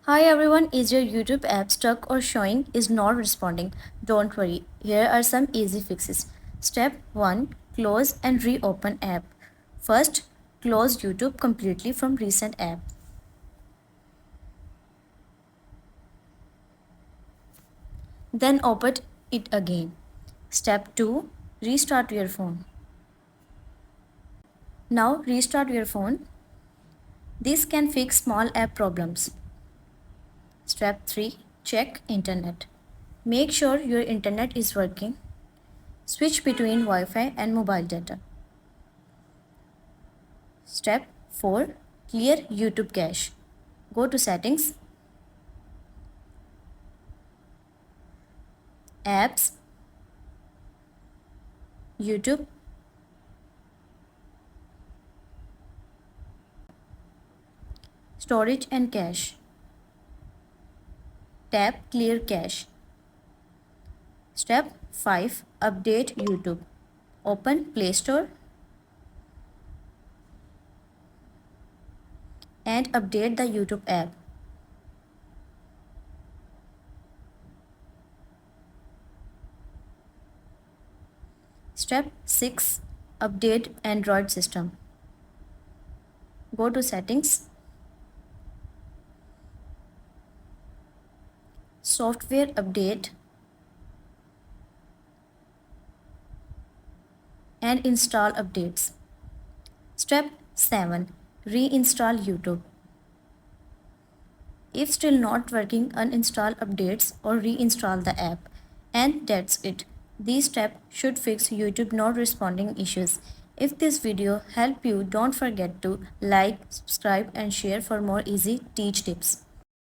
Hi everyone, is your YouTube app stuck or showing is not responding? Don't worry, here are some easy fixes. Step 1. Close and reopen app. First, close YouTube completely from recent app. Then open it again. Step 2. Restart your phone. Now restart your phone. This can fix small app problems. Step 3. Check internet. Make sure your internet is working. Switch between Wi-Fi and mobile data. Step 4. Clear YouTube cache. Go to Settings, Apps, YouTube, Storage and Cache. Tap Clear Cache. Step 5. Update YouTube. Open Play Store and update the YouTube app. Step 6. Update Android system. Go to Settings, Software Update and install updates. Step 7. Reinstall YouTube. If still not working, uninstall updates or reinstall the app. And that's it. These steps should fix YouTube not responding issues. If this video helped you, don't forget to like, subscribe and share for more easy teach tips.